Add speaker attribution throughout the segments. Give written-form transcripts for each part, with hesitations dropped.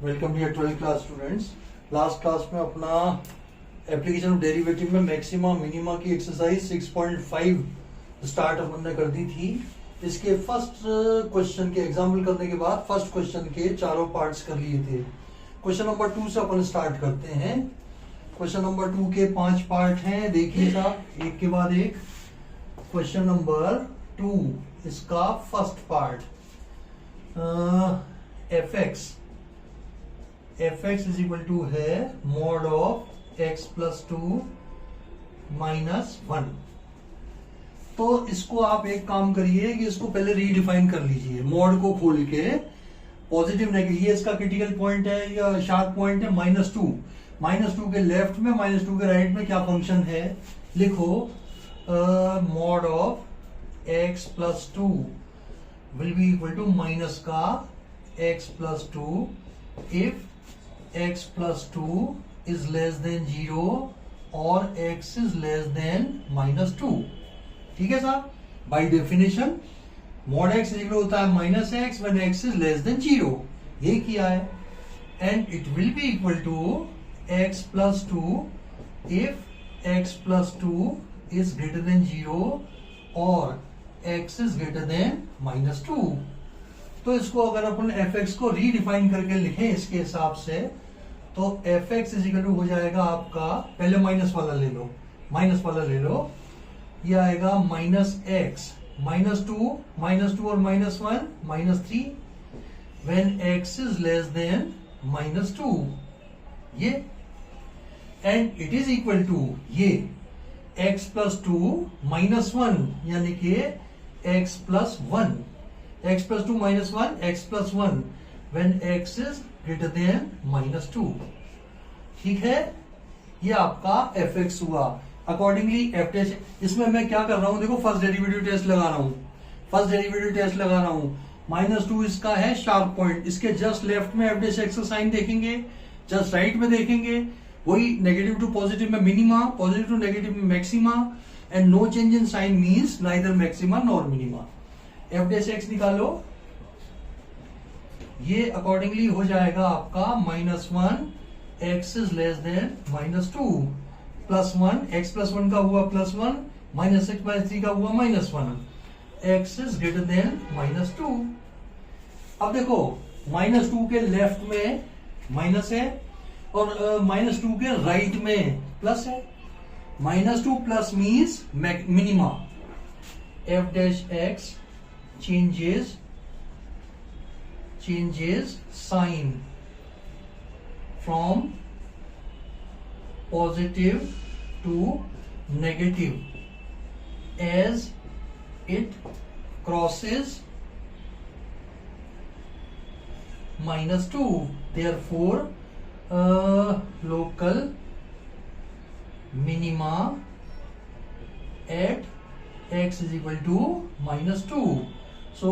Speaker 1: Welcome dear 12th class students. Last class में अपना application of derivative में maxima minima की एक्सरसाइज 6.5 स्टार्ट अपन ने कर दी थी। इसके फर्स्ट क्वेश्चन के एग्जाम्पल करने के बाद फर्स्ट क्वेश्चन के चारों पार्ट्स कर लिए थे। क्वेश्चन नंबर 2 से अपन स्टार्ट करते हैं। क्वेश्चन नंबर 2 के 5 पार्ट हैं, देखिए साहब एक के बाद एक। क्वेश्चन नंबर 2 इसका first part fx is equal to है mod of x plus 2 minus 1। तो इसको आप एक काम करिए कि इसको पहले रीडिफाइन कर लीजिए, मॉड को खोल के पॉजिटिव नेगेटिव, ये इसका क्रिटिकल पॉइंट है या शार्प पॉइंट है -2। -2 के लेफ्ट में -2 के राइट में क्या फंक्शन है, लिखो mod of x plus 2 will be equal to minus का x plus 2 if x plus 2 is less than 0 और x is less than -2। ठीक है साहब, by definition mod x equal होता है -x when x is less than 0, ये किया है। And it will be equal to x plus 2 if x plus 2 is greater than 0 और x is greater than -2। तो इसको अगर अपन fx को रीडिफाइन करके लिखें इसके हिसाब से, तो fx इज इक्वल टू हो जाएगा आपका, पहले माइनस वाला ले लो, ये आएगा -x -2 और -1 -3 when x is less than -2, ये and it is equal to ये x प्लस 2 -1 यानी कि x plus 1, x plus 2 minus 1, x plus 1 when x is greater than -2। ठीक है, ये आपका fx हुआ। अकॉर्डिंगली f टेस्ट, इसमें मैं क्या कर रहा हूं, देखो फर्स्ट डेरिवेटिव टेस्ट लगा रहा हूं। -2 इसका है शार्प पॉइंट, इसके जस्ट लेफ्ट में f टेस्ट का साइन देखेंगे, जस्ट राइट में देखेंगे वही नेगेटिव टू पॉजिटिव में मिनिमा, पॉजिटिव टू नेगेटिव में maxima, and no change in sign means neither maxima nor minima. f dash x निकालो, ये अकॉर्डिंगली हो जाएगा आपका -1 x is less than -2 +1 x plus 1 का हुआ +1 -x/3 का हुआ -1 x इज ग्रेटर देन -2। अब देखो -2 के लेफ्ट में माइनस है और -2 के राइट में प्लस है। -2 plus means minima. f dash x changes sign from positive to negative as it crosses -2, therefore local minima at x is equal to -2। So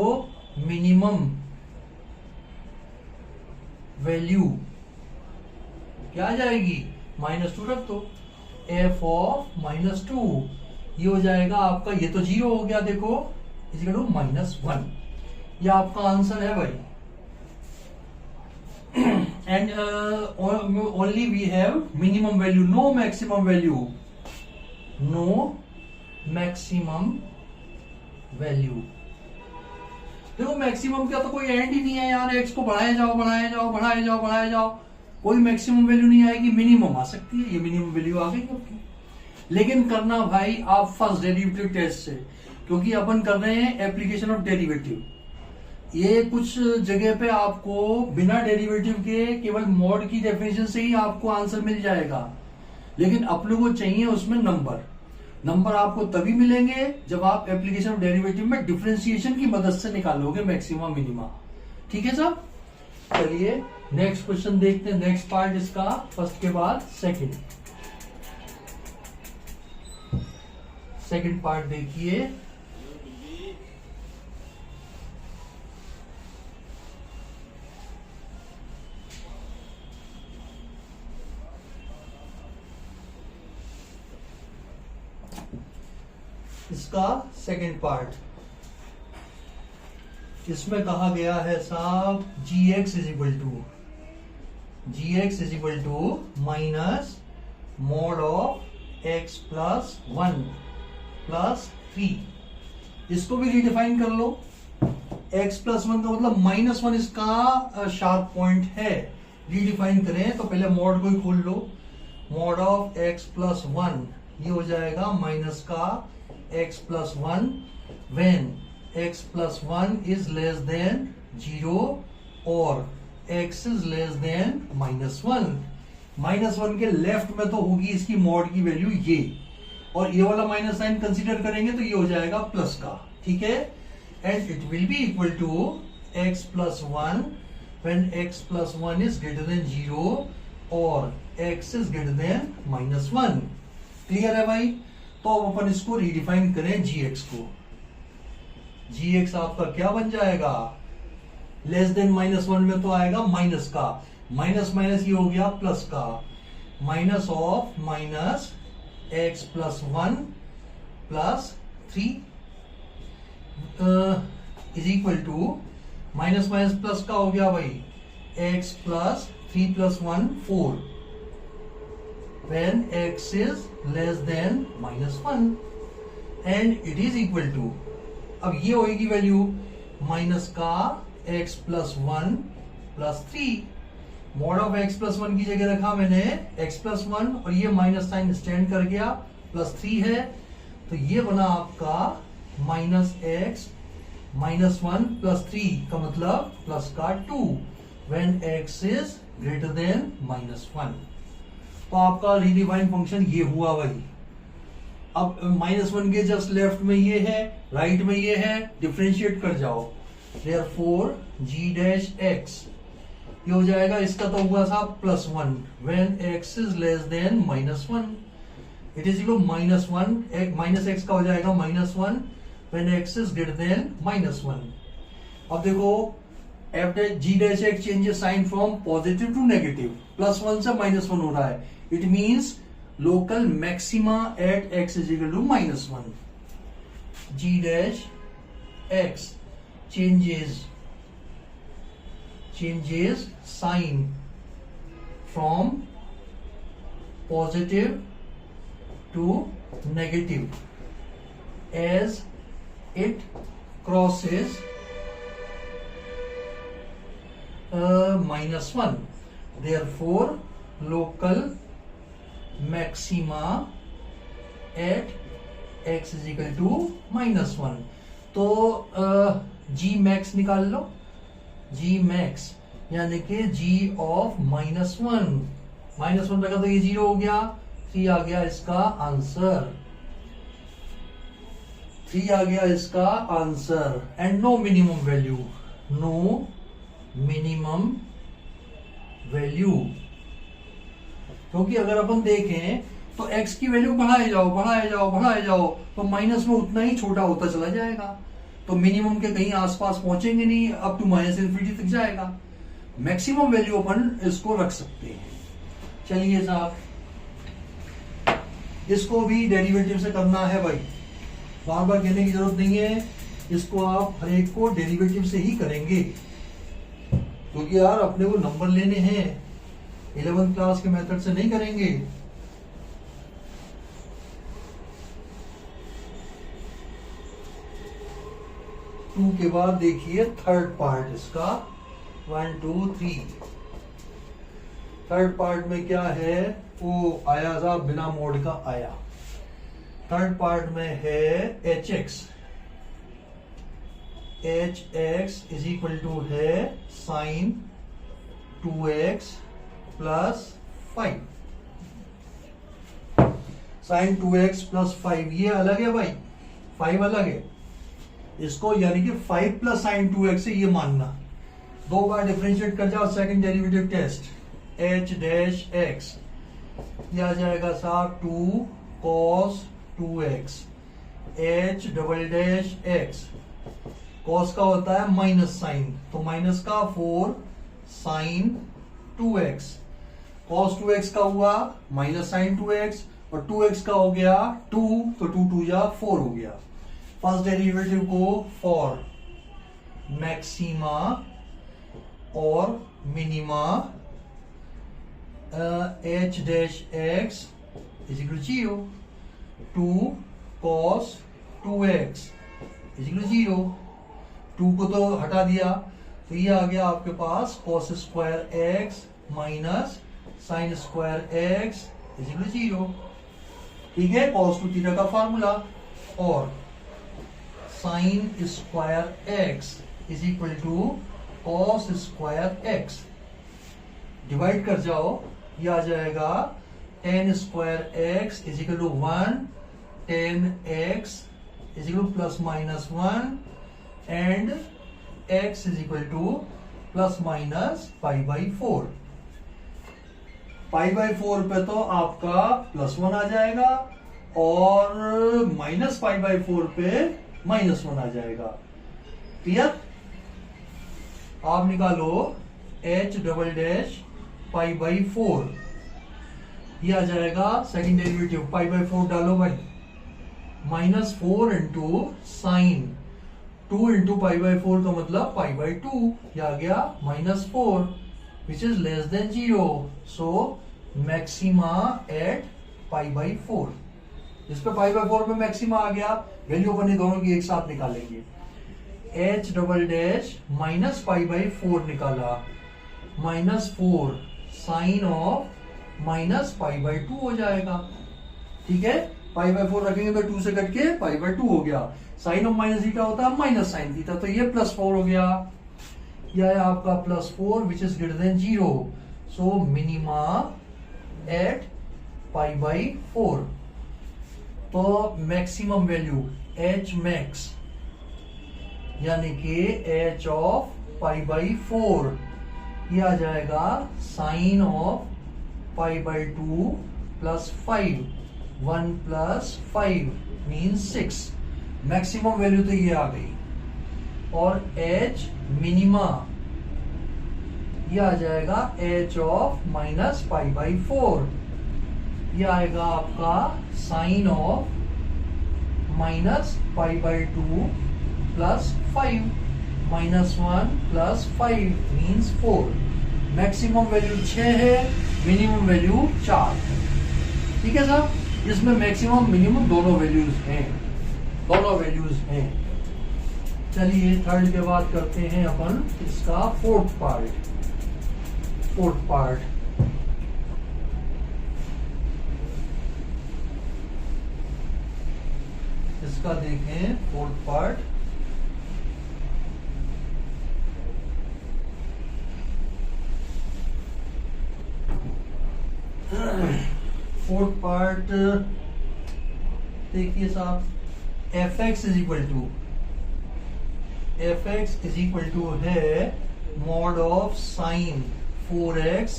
Speaker 1: minimum value क्या आ जाएगी, -2 रख दो, f ऑफ -2 ये हो जाएगा आपका, ये तो 0 हो गया देखो, इज इक्वल टू -1, ये आपका आंसर है भाई। And only we have minimum value, no maximum value, देखो मैक्सिमम का तो कोई एंड ही नहीं है यार, एक्स को बढ़ाया जाओ, कोई मैक्सिमम वैल्यू नहीं आएगी, मिनिमम आ सकती है, ये मिनिमम वैल्यू आ गई आपकी। लेकिन करना भाई आप फर्स्ट डेरिवेटिव टेस्ट से, क्योंकि अपन कर रहे हैं एप्लीकेशन ऑफ डेरिवेटिव। ये कुछ जगह पे आपको बिना डेरिवेटिव के केवल मॉड की डेफिनेशन से ही आपको आंसर मिल जाएगा, लेकिन अपने को चाहिए उसमें नंबर आपको तभी मिलेंगे जब आप एप्लीकेशन ऑफ डेरिवेटिव में डिफरेंशिएशन की मदद से निकालोगे मैक्सिमा मिनिमा। ठीक है साहब, चलिए नेक्स्ट क्वेश्चन देखते हैं। नेक्स्ट पार्ट इसका फर्स्ट के बाद सेकंड पार्ट देखिए। इसका सेकंड पार्ट, इसमें कहा गया है साहब gx is equal to G x is equal to minus mod of X plus 1 plus 3। इसको भी रिडिफाइन कर लो। x प्लस 1 का मतलब -1 इसका शार्प पॉइंट है। रिडिफाइन करें तो पहले मॉड को ही खोल लो। मॉड ऑफ x प्लस 1 ये हो जाएगा माइनस का x plus 1 when x plus 1 is less than 0 और x इज लेस देन -1। -1 के लेफ्ट में तो होगी इसकी मॉड की वैल्यू ये, और ये वाला माइनस साइन कंसीडर करेंगे तो ये हो जाएगा प्लस का। ठीक है, and it will be equal to x plus 1 when x plus 1 is greater than 0 और x is greater than -1। Clear है भाई? तो अब अपन इसको रिडिफाइन करें gx को। gx आपका क्या बन जाएगा? लेस देन -1 में तो आएगा माइनस का, माइनस माइनस ये हो गया प्लस का, minus of minus x plus 1 plus 3 is equal to minus minus plus का हो गया भाई x plus 3 plus 1 4 when x is less than -1 and it is equal to, अब ये होगी वैल्यू माइनस का x plus 1 plus 3। Mod of x plus 1 की जगह रखा मैंने x प्लस 1 और ये माइनस साइन स्टैंड कर गया, प्लस 3 है तो ये बना आपका माइनस x माइनस 1 प्लस 3 का मतलब प्लस का 2 when x is greater than -1। तो आपका रिडिफाइंड फंक्शन ये हुआ भाई। अब -1 के जस्ट लेफ्ट में ये है, राइट में ये है, डिफरेंशिएट कर जाओ। therefore g डैश x ये हो जाएगा, इसका तो हुआ था plus 1 when x is less than -1। It is equal -1 minus x का हो जाएगा -1 when x is greater than -1। अब देखो f g dash x changes sign from positive to negative, +1 से -1 हो रहा है। It means local maxima at x is equal to -1। g dash x changes sign from positive to negative as it crosses -1। therefore local maxima at x is equal to -1। तो g max निकाल लो, g max यानी कि g of -1 रखा तो ये 0 हो गया, 3 आ गया इसका आंसर, 3 आ गया इसका answer. And no minimum value, no minimum value, क्योंकि अगर अपन देखें तो x की वैल्यू बढ़ाए जाओ बढ़ाए जाओ बढ़ाए जाओ तो माइनस में उतना ही छोटा होता चला जाएगा, तो मिनिमम के कहीं आसपास पहुंचेंगे नहीं, अप टू -∞ तक जाएगा। मैक्सिमम वैल्यू अपन इसको रख सकते हैं। चलिए साहब, इसको भी डेरिवेटिव से करना है भाई, बार बार कहने की जरूरत नहीं है, इसको आप हर एक को डेरिवेटिव से ही करेंगे, क्योंकि यार अपने को नंबर लेने हैं, 11th क्लास के मेथड से नहीं करेंगे। टू के बाद देखिए थर्ड पार्ट इसका, 1 2 3। थर्ड पार्ट में क्या है, वो आया था बिना मोड का आया। थर्ड पार्ट में है hx इज इक्वल टू है sine 2x plus 5। Sine 2x plus 5 ये अलग है भाई, 5 अलग है, इसको यानी कि 5 प्लस साइन 2x से ये मानना। दो बार डिफरेंशिएट कर जाओ, second derivative test, h dash x ये आ जाएगा साहब 2 cos 2x, h double dash x cos का होता है माइनस साइन, तो माइनस का 4 साइन 2x, cos 2x का हुआ माइनस साइन 2x और 2x का हो गया 2, तो 2 2 या 4 हो गया। फर्स्ट डेरिवेटिव को फॉर मैक्सिमा और minima h dash x is equal to 0, 2 cos 2x is equal to 0, 2 को तो हटा दिया तो ये आ गया आपके पास cos square x minus sine square x is equal to 0। ठीक है, cos टू थीटा का फॉर्मूला, और sine square x is equal to cos square x, divide कर जाओ, ये आ जाएगा tan square x is equal to 1, tan x is equal to plus minus 1 and x is equal to plus minus pi by 4। Pi by 4 पे तो आपका plus 1 आ जाएगा और माइनस पाई बाई 4 पे माइनस 1 आ जाएगा। क्लियर? आप निकालो h double dash pi by 4, ये आ जाएगा सेकंड डेरिवेटिव, पाई बाई 4 डालो भाई, minus 4 into sine 2 into pi by 4 का मतलब पाई बाई 2, ये आ गया minus 4 which is less than 0, so maxima at pi by 4। इस पे पाई बाई 4 पे मैक्सिमा आ गया, वैल्यू बने दोनों की एक साथ निकालेंगे। h double dash minus pi by 4 निकाला, minus 4 sine of minus pi by 2 हो जाएगा। ठीक है, पाई बाई 4 रखेंगे तो 2 से कट के पाई बाई 2 हो गया, साइन ऑफ माइनस थीटा होता है माइनस साइन थीटा, तो ये प्लस 4 हो गया, यह है आपका plus 4 which is greater than 0, so minima at pi by 4। तो मैक्सिमम वैल्यू h मैक्स यानी कि h ऑफ पाई बाई 4, ये आ जाएगा sine of pi by 2 plus 5, 1 plus 5 मीन्स 6, मैक्सिमम वैल्यू तो ये आ गई। और h मिनिमा ये आ जाएगा h of minus pi by 4, ये आएगा आपका sine of minus pi by 2 plus 5, minus 1 plus 5 मीन्स 4, मैक्सिमम वैल्यू 6 है, मिनिमम वैल्यू 4 है। ठीक है साहब, इसमें मैक्सिमम मिनिमम दोनों वैल्यूज हैं। चलिए थर्ड के बाद करते हैं अपन इसका फोर्थ पार्ट। इसका देखें फोर्थ पार्ट। फोर्थ पार्ट देखिए साहब, fx इज इक्वल टू है mod of sine 4x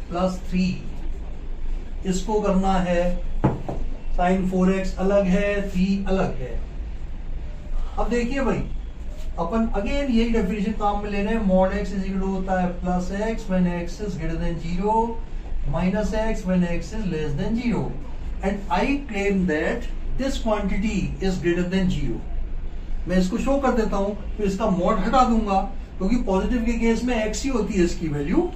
Speaker 1: plus 3। इसको करना है, साइन 4x अलग है, 3 अलग है। अब देखिए भाई, अपन अगेन यही डेफिनेशन काम में ले रहे हैं, mod x is equal to होता है plus x when x is greater than 0, minus x when x is less than 0, and I claim that this quantity is greater than 0। मैं इसको शो कर देता हूं, तो इसका मॉड हटा दूंगा क्योंकि पॉजिटिव के केस में x ही होती है इसकी वैल्यू।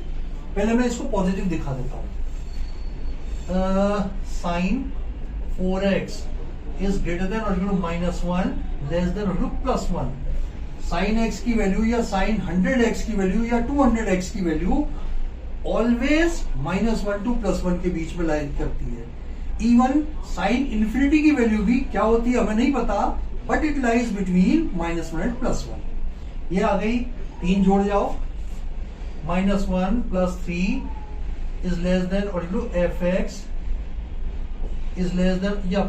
Speaker 1: पहले मैं इसको पॉजिटिव दिखा देता हूं। Sine 4x is greater than और equal to minus 1 less than और equal to plus 1। Sine x की वैल्यू या साइन 100x की वैल्यू या 200x की वैल्यू ऑलवेज -1 टू +1 के बीच में लाइन करती है। इवन साइन इन्फिनिटी की वैल्यू भी क्या होती है हमें नहीं पता, but it lies between -1 and +1। ये आ गई, 3 जोड़ जाओ, -1 प्लस 3 इज लेस देन और fx इज लेस देन, या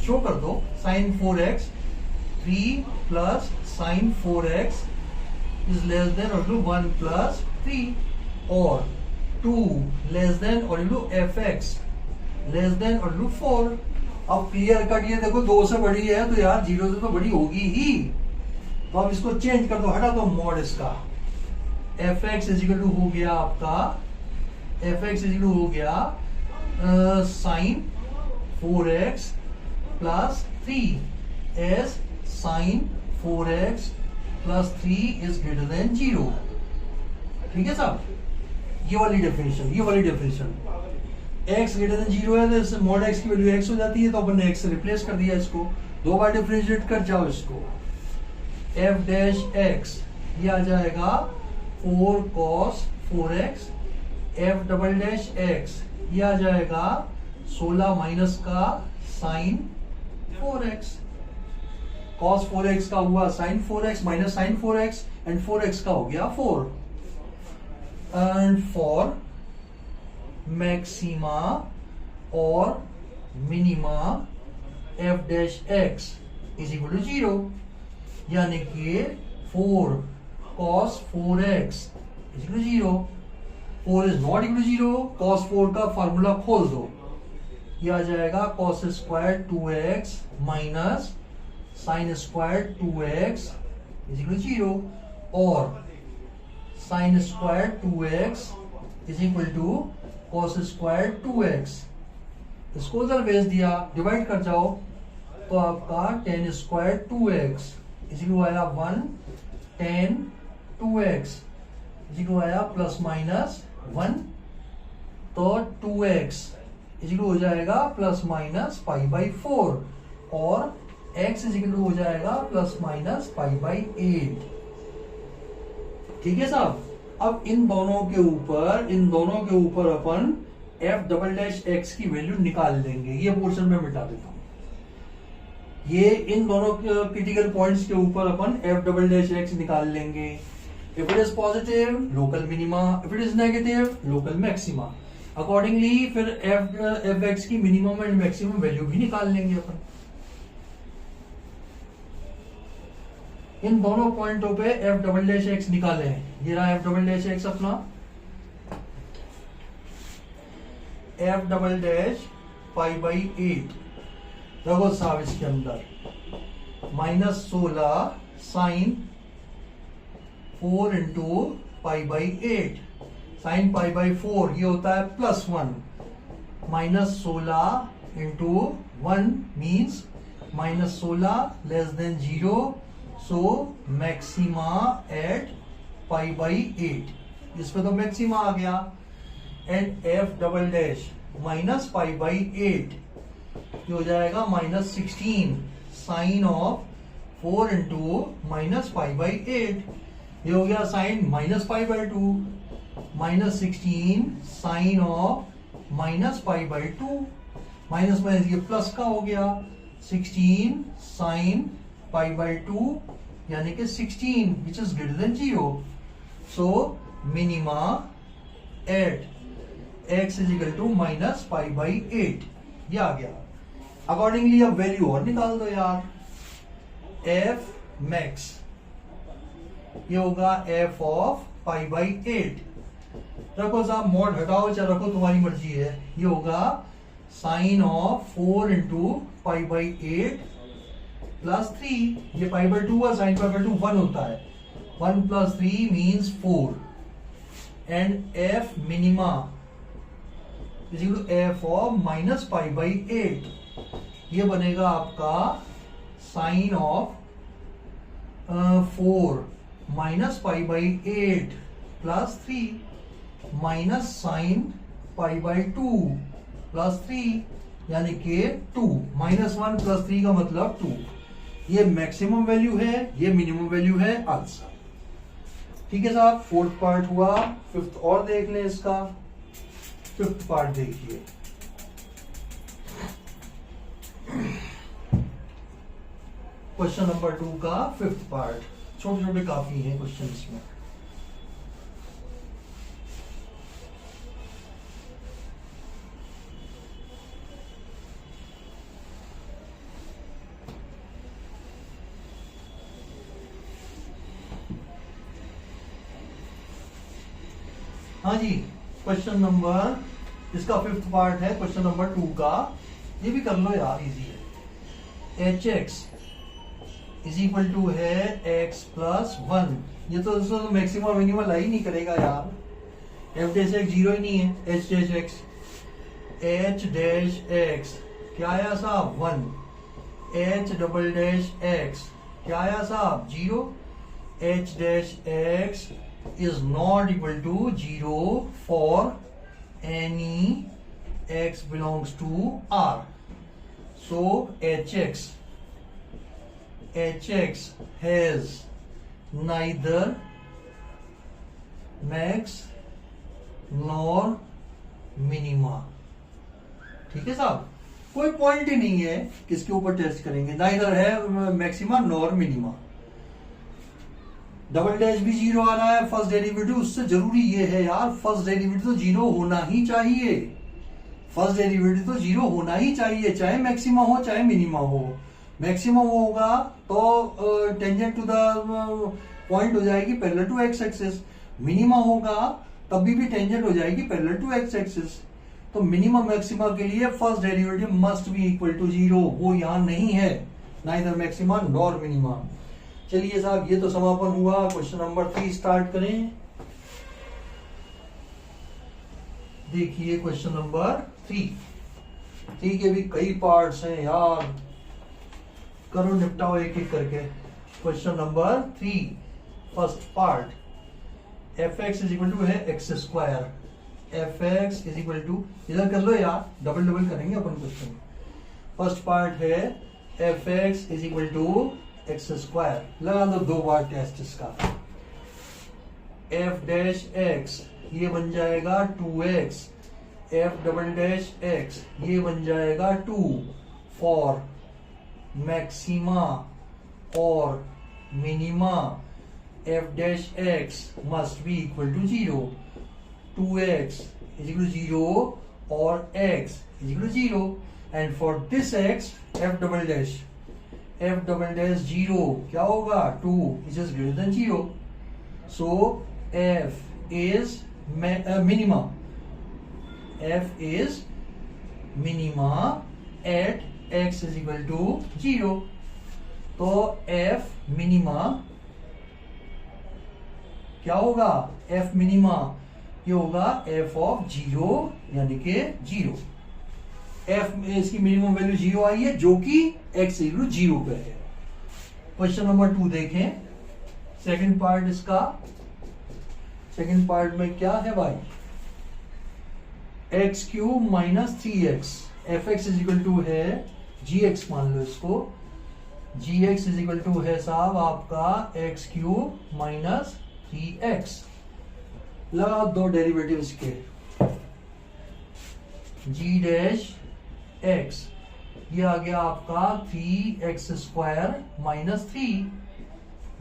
Speaker 1: शो कर दो, sine 4x 3 plus sine 4x is less than और 1 प्लस 3, और 2 लेस देन और fx लेस देन और 4। अब क्लियर कट ये देखो 2 से बड़ी है तो यार 0 से तो बड़ी होगी ही, तो अब इसको चेंज कर दो, हटा दो मॉड इसका। fx इज इक्वल टू हो गया आपका, fx इज इक्वल टू हो गया sine 4x plus 3 as sine 4x plus 3 is greater than 0। ठीक है साहब, ये वाली डेफिनेशन x ग्रेटर देन 0 है तो इस मॉड x की वैल्यू x हो जाती है, तो अपन ने x से रिप्लेस कर दिया इसको। दो बार डिफरेंशिएट कर जाओ इसको, f डैश x ये आ जाएगा 4 cos 4x, f double dash x ये आ जाएगा 16 माइनस का sin 4x। cos 4x का हुआ sin 4x minus sin 4x and 4x का हो गया 4। एंड फॉर मैक्सिमा और minima f dash x is equal to 0, यानी कि 4 cos 4x is equal to 0। 4 is not equal to 0, cos 4 का formula खोल दो, ये आ जाएगा cos square 2x minus sin square 2x is equal to 0, और sin square 2x is equal to cos square 2x। इसको उधर भेज दिया, डिवाइड कर जाओ तो आपका tan स्क्वायर 2x इस इक्वल आया 1 tan 2x इस इक्वल आया प्लस माइनस 1, तो 2x इस इक्वल हो जाएगा प्लस माइनस पाई बाई 4, और x इज इक्वल हो जाएगा प्लस माइनस पाई बाई 8। ठीक है साहब। अब इन दोनों के ऊपर अपन f डबल डैश x की वैल्यू निकाल लेंगे। ये पोर्शन में मिटा देता हूं। ये इन दोनों क्रिटिकल पॉइंट्स के ऊपर अपन f डबल डैश x निकाल लेंगे। If it is positive local minima, if it is negative local maxima. Accordingly फिर f x की मिनिमम एंड मैक्सिमम वैल्यू भी निकाल लेंगे अपन। इन दोनों पॉइंटों पे f डबल डैश x निकाले हैं। ये रहा f डबल डैश x अपना, f double dash pi by 8 रखो साहब इसके अंदर minus 16 sine 4 into pi by 8, sine pi by 4 ये होता है plus 1, minus 16 into 1 means minus 16 less than 0, so maxima at pi by 8। इस पे तो मैक्सिमा आ गया। And f double dash minus pi by 8 ये हो जाएगा minus 16 sine of 4 into minus pi by 8, ये हो गया sine minus pi by 2, minus 16 sine of minus pi by 2, minus minus ये प्लस का हो गया 16 साइन पाई बाई 2, यानी कि 16 which is greater than 0। So minima at x is equal to minus pi by 8 ये आ गया। अकॉर्डिंगली अब वैल्यू और निकाल दो यार। f मैक्स ये होगा f ऑफ पाई बाई 8। रखो साहब, मोड हटाओ चाहे रखो, तुम्हारी मर्जी है। ये होगा sine of 4 into pi by 8 plus 3, ये पाई बाई 2 है, साइन पाई बाई 2 1 होता है, 1 plus 3 means 4। And f minima is equal to f of minus pi by 8, ये बनेगा आपका sine of 4 minus pi by 8 plus 3 minus sine pi by 2 plus 3, यानी कि 2 minus 1 plus 3 का मतलब 2। ये मैक्सिमम वैल्यू है, ये मिनिमम वैल्यू है आंसर। ठीक है साहब, फोर्थ पार्ट हुआ। फिफ्थ और देख लें इसका। फिफ्थ पार्ट देखिए, क्वेश्चन नंबर 2 का फिफ्थ पार्ट। छोटे छोटे काफी हैं क्वेश्चन इसमें। हाँ जी, क्वेश्चन नंबर इसका फिफ्थ पार्ट है, क्वेश्चन नंबर 2 का। ये भी कर लो यार, इजी है। H x is equal to है एक्स प्लस 1। ये तो मैक्सिमम मिनिमम ला ही नहीं करेगा यार। एफ डैश एक्स 0 ही नहीं है। H dash x, h dash x क्या आया साहब 1। एच डबल डैश एक्स क्या आया साहब 0। H dash x is not equal to 0 for any x belongs to R. So hx has neither max nor minima. ठीक है साहब, कोई पॉइंट ही नहीं है किसके ऊपर टेस्ट करेंगे, नाइदर है maxima nor minima. Double dash भी जीरो आ रहा है फर्स्ट डेरिवेटिव, उससे जरूरी ये है यार फर्स्ट डेरिवेटिव तो जीरो होना ही चाहिए. फर्स्ट डेरिवेटिव तो जीरो होना ही चाहिए, चाहे मैक्सिमा हो चाहे मिनिमा हो. मैक्सिमम होगा तो टेंजेंट टू द पॉइंट हो जाएगी parallel to x axis. Minima होगा तब भी टेंजेंट हो जाएगी पैरेलल टू एक्स एक्सिस. तो मिनिमम मैक्सिमा के लिए first derivative must be equal to zero. वो यहां नहीं है, नाइदर मैक्सिमा नॉर मिनिमा. चलिए साहब, ये तो समापन हुआ. क्वेश्चन नंबर 3 स्टार्ट करें. देखिए क्वेश्चन नंबर 3. ठीक है, भी कई पार्ट्स हैं यार, करो निपटाओ एक एक करके. Question number 3 first part, F x is equal to है X square. F x is equal to, इधर कर लो यार, डबल डबल करेंगे अपन क्वेश्चन. फर्स्ट पार्ट है F x is equal to X square. लगा दो 2 बार टेस्ट इसका. एफ डैश एक्स ये बन जाएगा 2x. F double dash X ये बन जाएगा 2 फॉर मैक्सिमा और minima. F dash x must be equal to 0. 2x is equal to 0 और x is equal to 0. And for this x f double dash 0 क्या होगा, 2 is greater than 0. So f is minima. f is minima at x is equal to 0. तो f minima क्या होगा, f minima ये होगा f of 0 यानी के 0. f में इसकी मिनिमम वैल्यू 0 आई है जो कि x इक्वल टू 0 पे है. क्वेश्चन नंबर 2 देखें. सेकंड पार्ट इसका, सेकंड पार्ट में क्या है भाई, x cube minus 3x. F x is equal to है जी एक्स, मान लो इसको. G x is equal to है साहब आपका एक्स क्यूब माइनस 3x. लगाओ 2 डेरिवेटिव के. जी डैश एक्स ये आ गया आपका 3x square minus 3.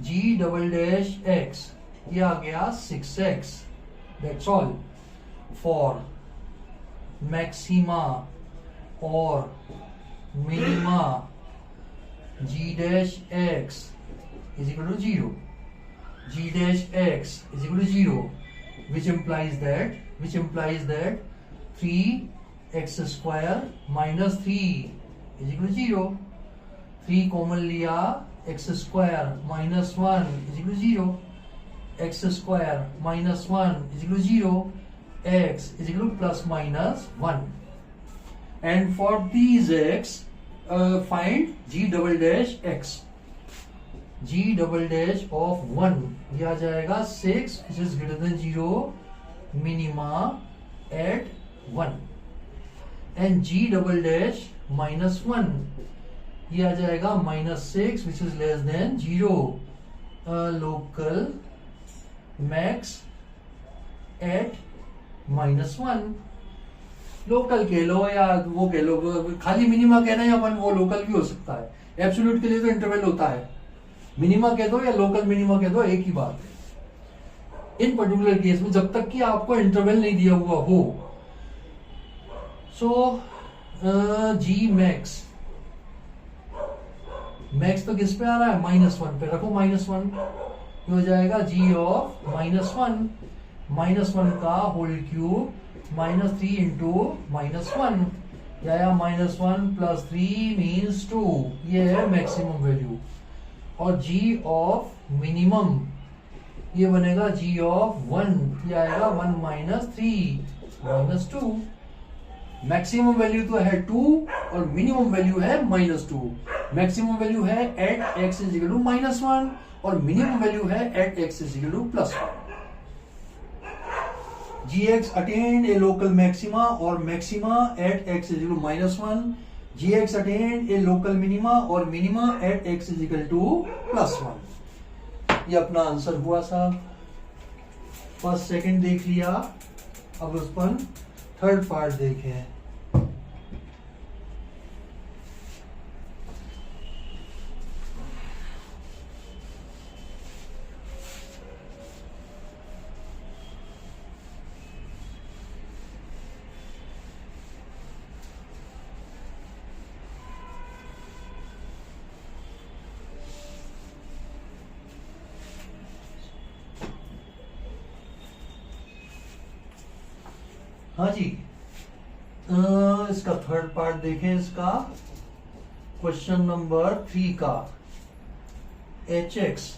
Speaker 1: G double dash X ये आ गया 6x. That's all. For maxima और minima ji dash x is equal to 0. G dash x is equal to 0, which implies that 3x square minus 3 is equal to 0. 3 common लिया, x square minus 1 is equal to 0. x square minus 1 is equal to 0. x is equal to plus minus 1. And for these x, find g double dash x. g double dash of 1 ये आ जाएगा 6 which is greater than 0 minima at 1. and g double dash minus 1 ये आ जाएगा minus 6 which is less than 0. local max at minus 1. Local कह लो या वो कह लो, खाली मिनिमा कहना है अपन, वो लोकल भी हो सकता है. एब्सोल्यूट के लिए तो इंटरवल होता है. मिनिमा कह दो या लोकल मिनिमा कह दो, एक ही बात है. इन पर्टिकुलर केस में जब तक कि आपको इंटरवल नहीं दिया हुआ हो. सो जी मैक्स, मैक्स तो किस पे आ रहा है, -1 पे रखो. -1 हो जाएगा जी ऑफ -1. -1 का होल क्यूब -3 इंटू -1 या -1 प्लस 3 मीन्स 2. ये है मैक्सिमम वैल्यू. और g ऑफ मिनिमम ये बनेगा g ऑफ 1, ये आएगा 1 माइनस 3 -2. मैक्सिमम वैल्यू तो है 2 और मिनिमम वैल्यू है -2. मैक्सिमम वैल्यू है at x is equal to -1 और मिनिमम वैल्यू है at x is equal to +1. G X attend a local maxima और maxima at x is equal -1, G X attend a local minima और minima at x is equal to +1। ये अपना answer हुआ साहब। First second देख लिया, अब उस पर थर्ड पार्ट देखें। हाँ जी, इसका थर्ड पार्ट देखें। इसका क्वेश्चन नंबर 3 का एच एक्स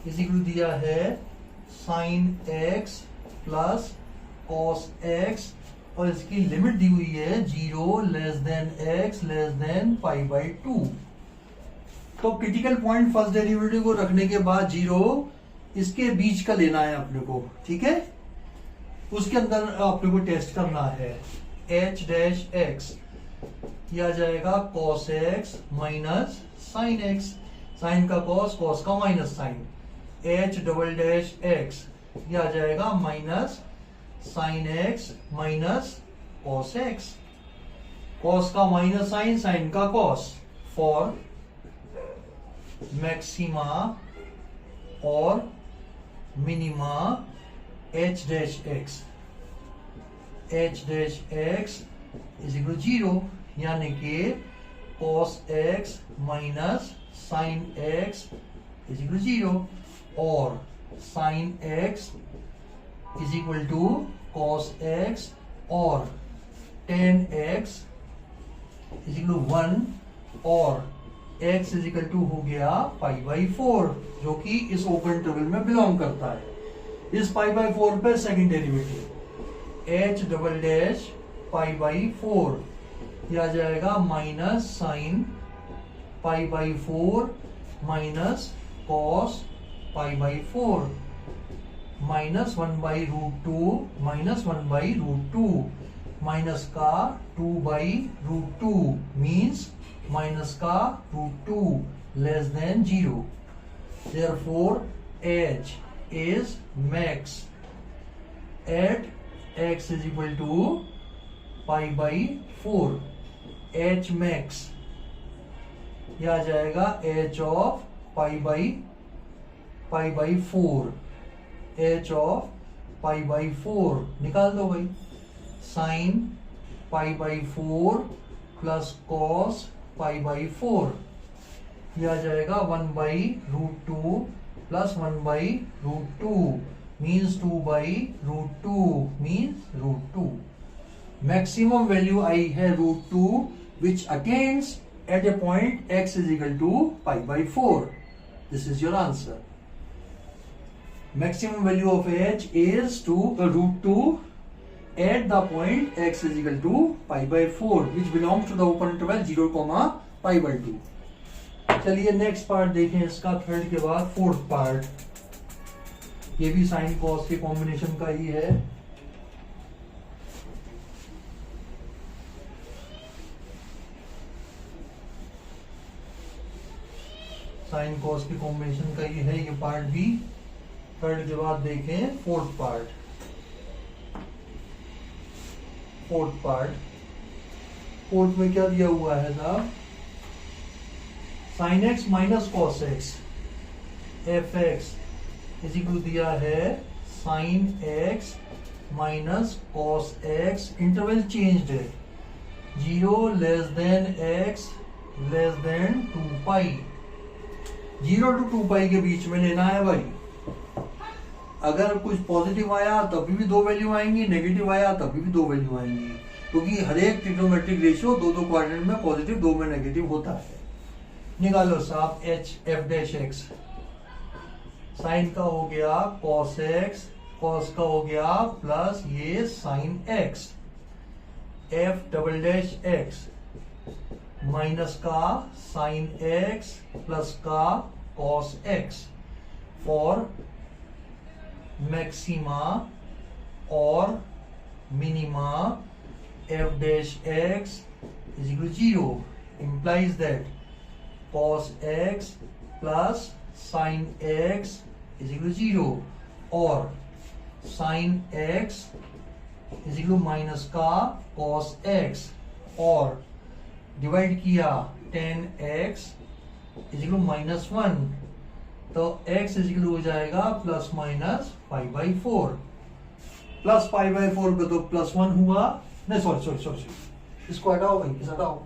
Speaker 1: इज इक्वल दिया है sine X plus cos x और इसकी लिमिट दी हुई है 0 less than x less than π/2। तो क्रिटिकल पॉइंट फर्स्ट डेरिवेटिव को रखने के बाद 0 इसके बीच का लेना है अपने को, ठीक है। उसके अंदर अपने को टेस्ट करना है एच डैश एक्स, यह आ जाएगा cos x minus sine x, sine का कॉस, कॉस का minus sine, h double dash x, यह आ जाएगा minus sine x minus cos x, cos का माइनस साइन, साइन का कॉस, फॉर मैक्सिमा और minima h dash x, h dash x is equal 0, यानी कि cos x minus sine x is equal 0 और sine x is equal to cos x और tan x is equal 1 और x is equal to हो गया π/4 जो कि इस ओपन इंटरवल में बिलोंग करता है। इस π/4 पे second derivative h double dash π/4, यह आ जाएगा minus sine π/4 minus cos π/4 minus 1/√2 minus 1/√2, minus का 2/√2 मीन्स माइनस का √2 less than 0। Therefore h is max at x is equal to π/4। h max यह आ जाएगा h of π/4, h of π/4 निकाल दो भाई, साइन π/4 प्लस कॉस π/4, यह आ जाएगा 1/√2 plus 1/√2 means 2/√2 means √2। Maximum value आई है √2 which attains at a point x is equal to π/4। This is your answer. Maximum value of h is √2 at the point x is equal to π/4 which belongs to the open interval 0, π/2। चलिए next part देखें इसका, third के बाद fourth part. ये भी sine cos के combination का ही है। साइन कॉस के कॉम्बिनेशन का ही है ये पार्ट भी। थर्ड के बाद देखें फोर्थ पार्ट। फोर्थ में क्या दिया हुआ है साहब, sine x minus cos x f x is equal दिया है sine x minus cos x, interval changed है 0 less than x less than 2π, 0 to 2π के बीच में लेना है भाई। अगर कुछ पॉजिटिव आया तभी भी 2 वैल्यू आएंगी, नेगेटिव आया तभी भी 2 वैल्यू आएंगी, क्योंकि हर एक ट्रिग्नोमेट्रिक रेशियो 2 क्वाड्रेंट में पॉजिटिव 2 में नेगेटिव होता है। निकालो साहब h f dash x, sine का हो गया कॉस एक्स, कॉस का हो गया प्लस ये sine x, F double dash x minus का साइन एक्स प्लस का कॉस एक्स फॉर मैक्सिमा और minima f dash x is equal to 0 implies that cos x plus sin x is equal to 0 और sin x is equal to minus का cos x और divide किया tan x is equal to minus 1 तो x is equal to हो जाएगा plus minus pi by 4 plus pi by 4 पे तो plus 1 हुआ नहीं सॉरी इसको हटाओ भाई इसे हटाओ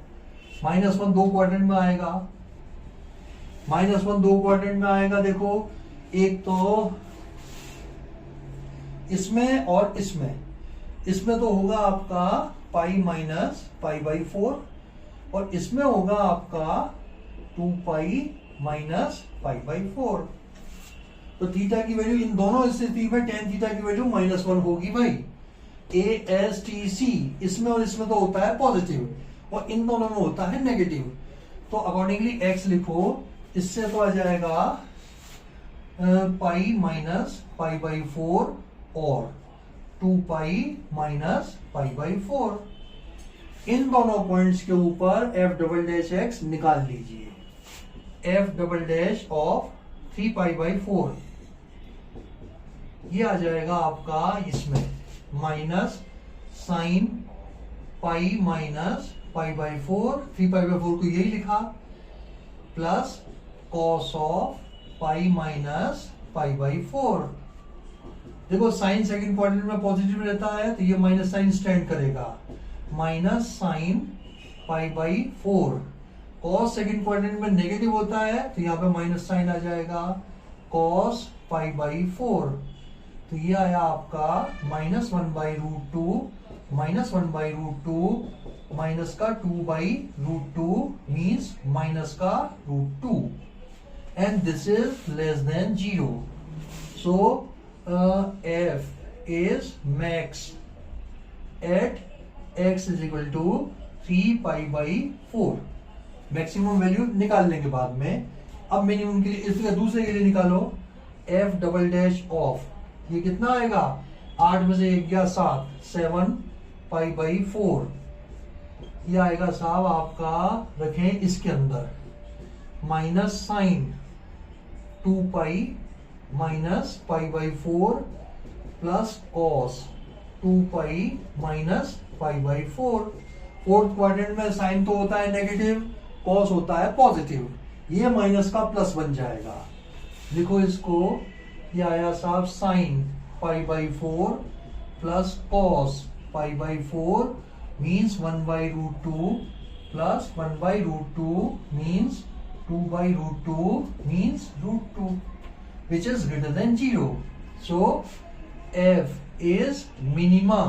Speaker 1: माइनस 1 दो क्वाड्रेंट में आएगा माइनस 1 दो क्वाड्रेंट में आएगा देखो एक तो इसमें और इसमें तो होगा आपका पाई माइनस पाई बाई 4 और इसमें होगा आपका 2 पाई माइनस पाई बाई 4 तो थीटा की वैल्यू इन दोनों स्थिति में टेन थीटा की वैल्यू माइनस 1 होगी भाई ASTC इसमें और इसमें तो होता है पॉजिटिव और इन दोनों में होता है नेगेटिव तो अकॉर्डिंगली x लिखो इससे तो आ जाएगा पाई माइनस पाई बाई 4 और 2 पाई माइनस पाई बाई 4 इन दोनों पॉइंट्स के ऊपर f डबल डैश x निकाल लीजिए f double dash of 3 pi by 4 ये आ जाएगा आपका इसमें minus sine pi minus pi by 4 3 pi by 4 को यही लिखा plus cos of pi minus pi by 4 देखो साइन सेकंड क्वाड्रेंट में पॉजिटिव रहता है तो ये माइनस साइन स्टैंड करेगा minus sine pi by 4 cos second quadrant में नेगेटिव होता है तो यहाँ पे माइनस साइन आ जाएगा कॉस पाई बाई 4 तो ये आया आपका minus 1 by root 2 minus 1 by root 2 minus का 2 बाई रूट 2 मीन्स माइनस का root 2 and this is less than 0 so f is max at x is equal to 3 pi by 4 maximum value निकाल लेंगे बाद में अब मिनिमम के लिए इसके दूसरे के लिए निकालो f डबल डैश ऑफ ये कितना आएगा 8 में से 1 गया 7 पाई बाई 4 ये आएगा साहब आपका रखें इसके अंदर minus sine 2 pi minus pi by 4 plus cos 2 pi minus pi by 4 fourth quadrant में साइन तो होता है नेगेटिव कॉस होता है पॉजिटिव ये माइनस का प्लस बन जाएगा लिखो इसको ये आया साहब sine pi by 4 plus cos pi by 4 means 1 by root 2 plus 1 by root 2 means 2 by root 2 means root 2 which is greater than 0 so f is minima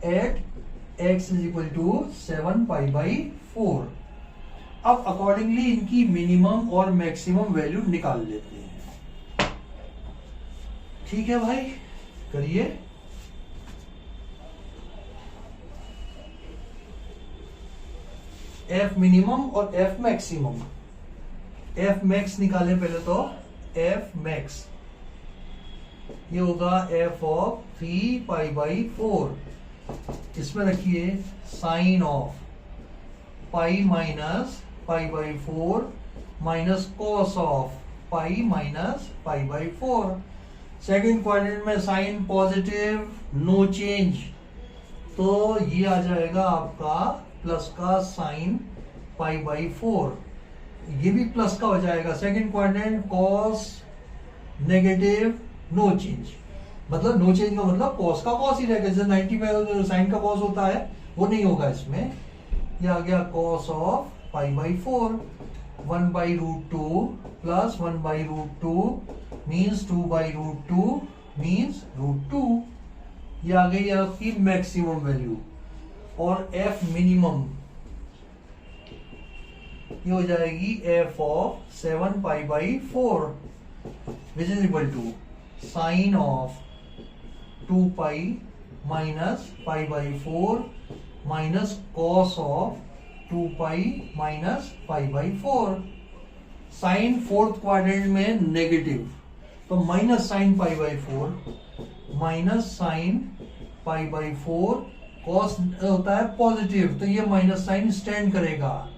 Speaker 1: at x is equal to 7 pi by 4 अब accordingly इनकी minimum और maximum value निकाल लेते हैं ठीक है भाई करिए f मिनिमम और f मैक्सिमम f मैक्स निकालें पहले तो f मैक्स ये होगा f ऑफ 3 पाई बाई 4 इसमें रखिए sine of pi minus pi by 4 minus cos of pi minus pi by 4 second quadrant में साइन पॉजिटिव नो चेंज तो ये आ जाएगा आपका प्लस का साइन पाई बाई 4 ये भी प्लस का हो जाएगा second quadrant cos negative no change मतलब नो चेंज का मतलब कॉस का कॉस ही रहेगा जैसे 90 में साइन का कॉस होता है वो नहीं होगा इसमें ये आ गया cos of pi by 4 1 by root 2 plus 1 by root 2 means 2 by root 2 means root 2 ये आ गई आपकी मैक्सिमम वैल्यू और एफ मिनिमम ये हो जाएगी f of 7 pi by 4 which is equal to sine of 2 pi minus pi by 4 minus cos of 2 pi minus pi by 4 sine fourth quadrant में negative तो minus sine pi by 4 minus sine pi by 4, cos होता है positive तो ये minus sine stand करेगा,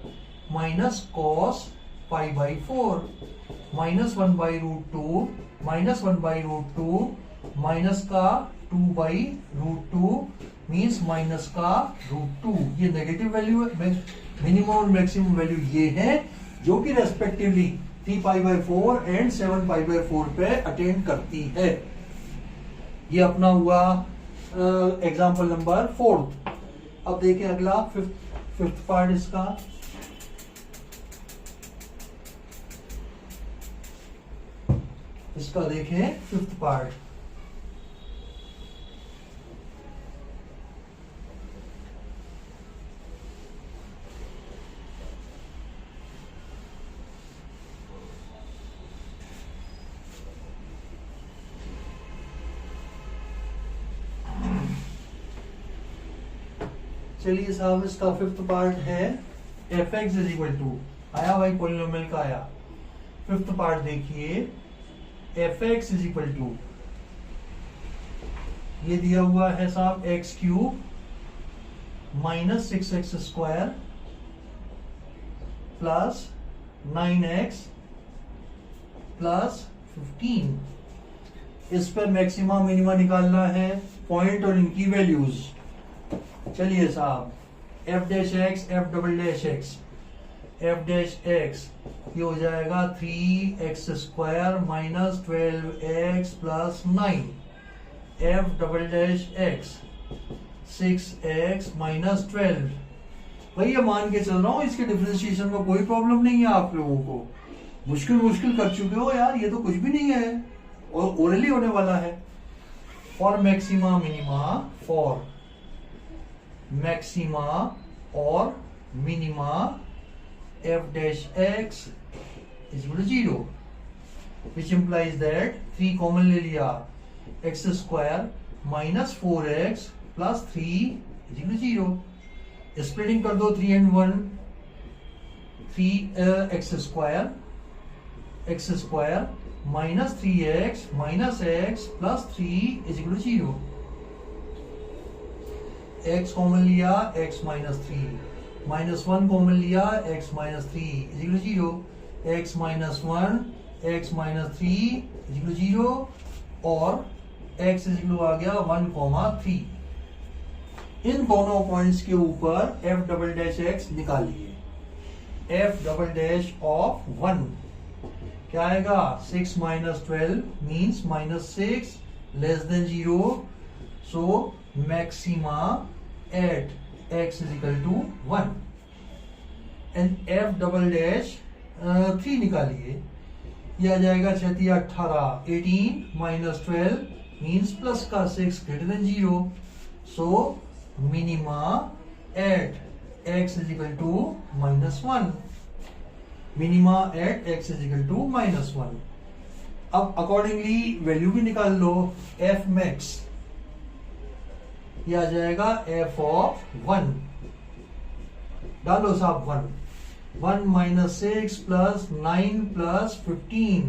Speaker 1: minus cos pi by 4, minus 1 by root 2, minus 1 by root 2, minus का 2 by root 2 means minus का root 2। ये नेगेटिव वैल्यू है, minimum और मैक्सिमम वैल्यू ये है जो कि respectively 3 pi by 4 and 7 pi by 4 पे अटेंड करती है। ये अपना हुआ एग्जाम्पल नंबर 4। अब देखें अगला फिफ्थ पार्ट इसका। इसका देखें फिफ्थ पार्ट। चलिए साहब इसका फिफ्थ पार्ट है F x is equal to, आया भाई पॉलिनोमियल का आया। फिफ्थ पार्ट देखिए, f x is equal to, ये दिया हुआ है साहब x cube minus 6x square plus 9x plus 15। इस पर मैक्सिमा मिनिमा निकालना है, पॉइंट और इनकी वैल्यूज। चलिए साहब, F dash x F double dash x, F dash X ये हो जाएगा 3x square minus 12x plus 9, F double dash x 6x minus 12। भैया मान के चल रहा हूं इसके डिफरेंशिएशन में कोई प्रॉब्लम नहीं है। आप लोगों को मुश्किल कर चुके हो यार, ये तो कुछ भी नहीं है और ओरली होने वाला है। For maxima minima, for maxima और minima f dash x is equal to 0, which implies that 3 common ले लिया, x square minus 4x plus 3 is equal to 0। Splitting कर दो 3 and 1, 3x square minus 3x minus x plus 3 is equal to 0। x common लिया x minus 3, minus 1 common लिया x minus 3 is equal to 0, x minus 1 x minus 3 is equal to 0 और x is equal आ गया 1,3। इन दोनों points के ऊपर f double dash x निकालिए। f double dash of 1 क्या आएगा, 6 minus 12 means minus 6 less than 0, so maxima at x is equal to 1 and f double dash 3 निकालिए। यह आ जाएगा 6 18, 18 माइनस 12 मीन्स प्लस का 6 greater than 0, so minima at x is equal to -1, minima at x is equal to -1। अब accordingly value भी निकाल लो, f max ये आ जाएगा f ऑफ 1, डालो साहब 1 माइनस 6 प्लस 9 प्लस 15,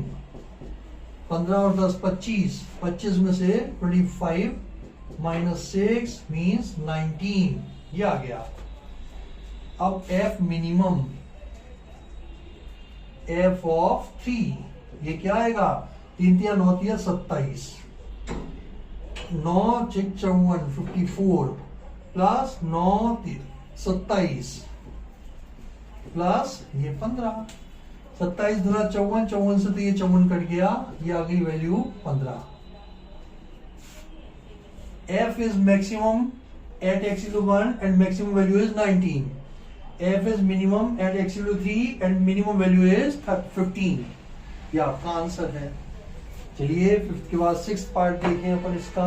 Speaker 1: 15 और 10 25, 25 में से 25 माइनस 6 मीन्स 19, ये आ गया। अब f मिनिमम, f ऑफ 3 ये क्या आएगा, 3 3 9 3 27, 9 6 54 54 प्लस 9 27 प्लस ये 15, 27 दूना 54, 54 से तो ये 54 कट गया, ये आ गई value 15। f is maximum at x equal to 1 and maximum value is 19, f is minimum at x equal to 3 and minimum value is 15। ये आपका आंसर है। चलिए फिफ्थ के बाद सिक्स्थ पार्ट देखें अपन इसका।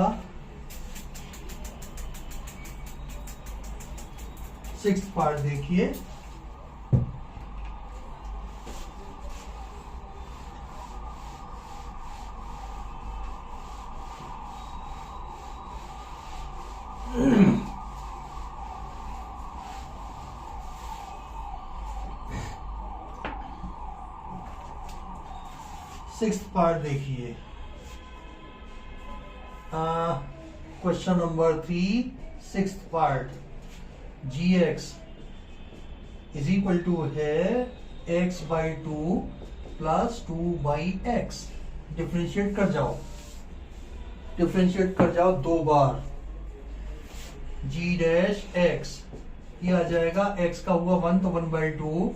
Speaker 1: सिक्स्थ पार्ट देखिए, सिक्स्थ पार्ट देखिए। Question number 3 sixth part, g x is equal to है x by 2 plus 2 by x. Differentiate कर जाओ, डिफ्रेंशिएट कर जाओ 2 बार। जी डैश एक्स ये आ जाएगा, एक्स का हुआ 1 तो 1 बाई 2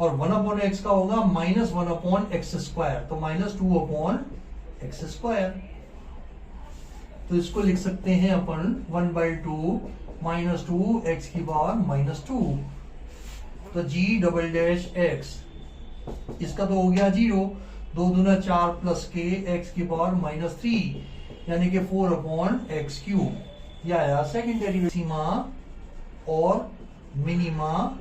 Speaker 1: और 1 अपॉन एक्स का होगा माइनस 1 अपॉन एक्स स्क्वायर, तो माइनस 2 अपॉन एक्स स्क्वायर। तो इसको लिख सकते हैं अपन 1 बाई 2 माइनस 2 एक्स की पावर माइनस 2। तो जी डबल डैश एक्स इसका तो हो गया 0, 2 दूना 4 प्लस के एक्स की पावर माइनस 3 यानी कि 4 अपॉन एक्स क्यूब। यह आया सेकेंड डेरिवेटिव। सीमा और minima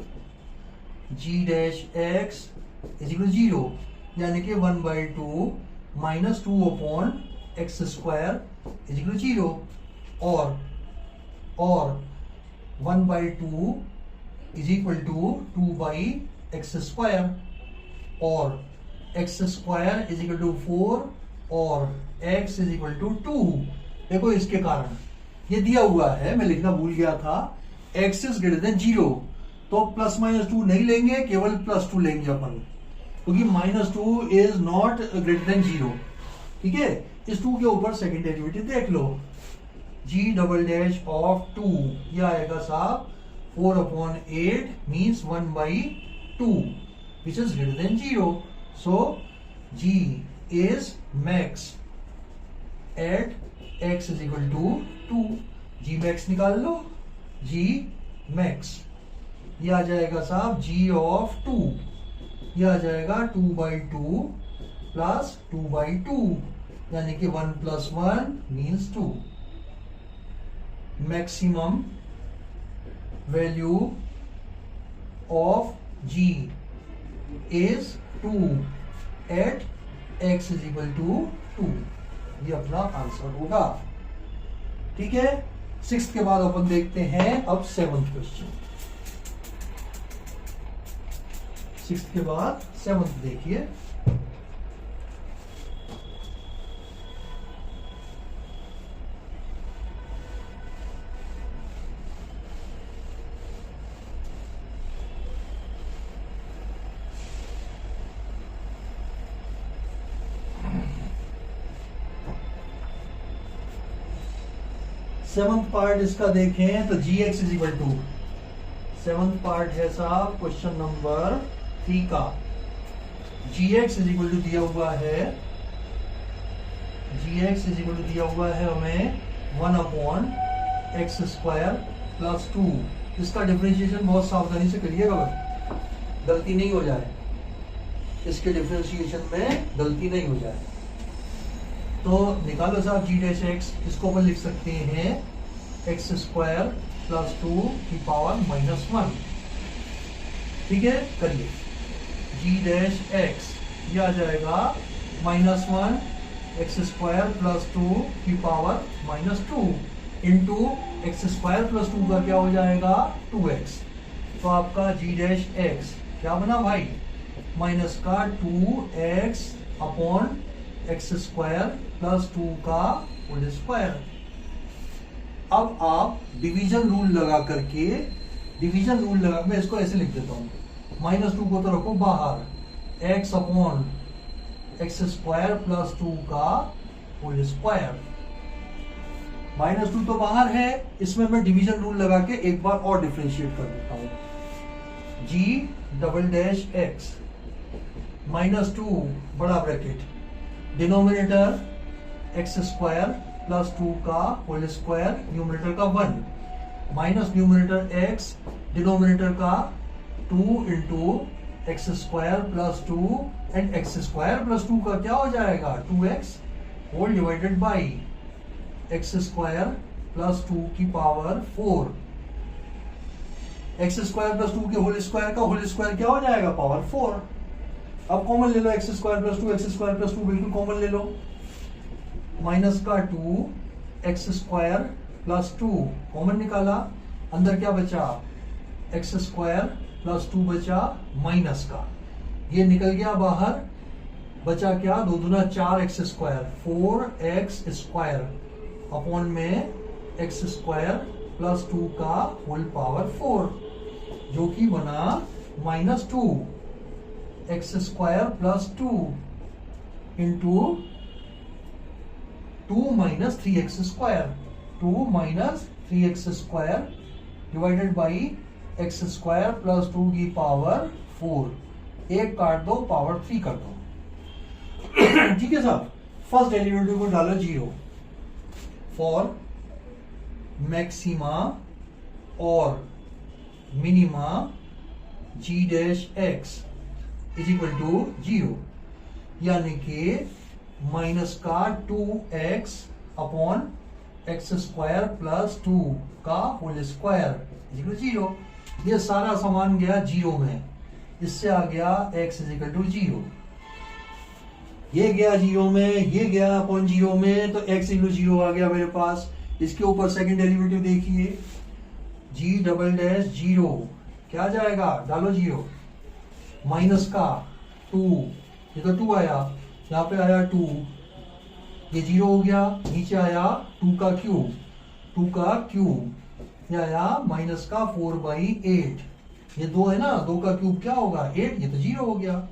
Speaker 1: ji dash x is equal 0 यानी कि 1 by 2 minus 2 upon x square is equal 0 और 1 by 2 is equal to 2 by x square और x square is equal to 4 और एक्स इज इक्वल टू 2। देखो इसके कारण ये दिया हुआ है, मैं लिखना भूल गया था, एक्स इज ग्रेटर देन 0, तो प्लस माइनस 2 नहीं लेंगे, केवल प्लस 2 लेंगे अपन, क्योंकि minus 2 is not greater than 0। ठीक है, इस 2 के ऊपर सेकेंड डेरिवेटिव देख लो। जी डबल डैश ऑफ 2 ये आएगा साहब 4 upon 8 means 1 by 2 which is greater than 0। So g is max at x is equal to 2। G max निकाल लो, जी मैक्स ये आ जाएगा साहब जी ऑफ 2, ये आ जाएगा 2 बाई 2 प्लस 2 बाई 2 यानी कि 1 plus 1 means 2। Maximum value of g is 2 at x is equal to 2। ये अपना आंसर होगा। ठीक है, 6th के बाद अपन देखते हैं अब 7th क्वेश्चन। 6th के बाद 7th देखिए। सेवंथ पार्ट इसका देखें तो g x is equal to, seventh part है साहब क्वेश्चन नंबर 3 का। G x is equal to दिया हुआ है, g x is equal to दिया हुआ है हमें 1 अपॉन एक्स स्क्वायर प्लस 2। इसका डिफरेंशिएशन बहुत सावधानी से करिएगा, गलती नहीं हो जाए, इसके डिफरेंशिएशन में गलती नहीं हो जाए। तो निकालो साहब जी डैश एक्स, इसको अपन लिख सकते हैं एक्स स्क्वायर प्लस 2 की पावर माइनस 1। ठीक है, करिए। जी डैश एक्स ये आ जाएगा माइनस 1 एक्स स्क्वायर प्लस 2 की power minus 2 into x square plus 2 का क्या हो जाएगा 2x। तो आपका जी डैश एक्स क्या बना भाई, माइनस का 2x upon x square plus 2 का होल स्क्वायर। अब आप डिवीजन रूल लगा करके, डिवीजन रूल लगा, मैं इसको ऐसे लिख देता हूं, माइनस 2 को तो रखो बाहर, x upon x square plus 2 का होल स्क्वायर। माइनस 2 तो बाहर है, इसमें मैं डिवीजन रूल लगा के एक बार और डिफरेंशिएट कर देता हूं। जी डबल डैश एक्स माइनस 2 बड़ा bracket, denominator x square plus 2 का होल स्क्वायर, न्यूमरेटर का 1 माइनस न्यूमरेटर x, डिनोमिनेटर का 2 into x square plus 2 and x square plus 2 का क्या हो जाएगा 2x whole divided by x square plus 2 की power 4। X square plus 2 के whole square का होल स्क्वायर क्या हो जाएगा पावर 4। अब कॉमन ले लो, x square plus 2 x square plus 2 बिल्कुल कॉमन ले लो, माइनस का 2 एक्स स्क्वायर प्लस 2 कॉमन निकाला, अंदर क्या बचा एक्स स्क्वायर प्लस 2 बचा माइनस का, ये निकल गया बाहर, बचा क्या 2 दूना 4 x square 4 x square upon में एक्स स्क्वायर प्लस 2 का होल पावर 4, जो कि बना -2 x square plus 2 into 2 minus 3x square, 2 minus 3x square divided by x square plus 2 की पावर 4, एक काट दो पावर 3 कर दो। ठीक है साहब, फर्स्ट डेरिवेटिव को डालो 0 फॉर मैक्सिमा और minima g dash x is equal to 0, यानी कि माइनस का 2x upon x square plus 2 का whole square is equal to 0। ये सारा सामान गया 0 में, इससे आ गया x इज इक्वल टू 0, ये गया 0 में, ये गया अपॉन 0 में, तो x इक्वल 0 आ गया मेरे पास। इसके ऊपर सेकंड डेरिवेटिव देखिए, g डबल डैश 0 क्या जाएगा, डालो 0, माइनस का 2, ये तो 2 आया, यहाँ पे आया 2, ये 0 हो गया, नीचे आया 2 का क्यूब, 2 का क्यूब, ये आया माइनस का 4/8, ये 2 है ना, 2 का क्यूब क्या होगा 8, ये तो 0 हो गया,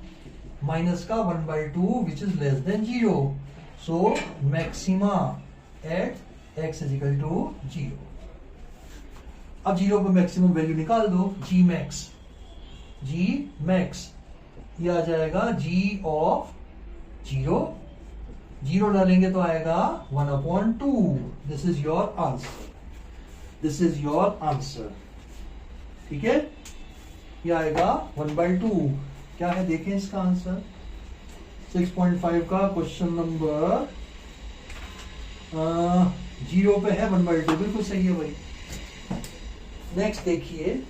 Speaker 1: माइनस का 1/2 which is less than 0, so maxima at x is equal to 0। अब 0 पे मैक्सिमम वैल्यू निकाल दो, g मैक्स, ये आ जाएगा g ऑफ 0, 0 डालेंगे तो आएगा 1/2, this is your answer, this is your answer. ठीक है, ये आएगा 1/2, क्या है देखें इसका आंसर, 6.5 का क्वेश्चन नंबर 0 पे है 1/2, बिल्कुल सही है भाई। नेक्स्ट देखिए,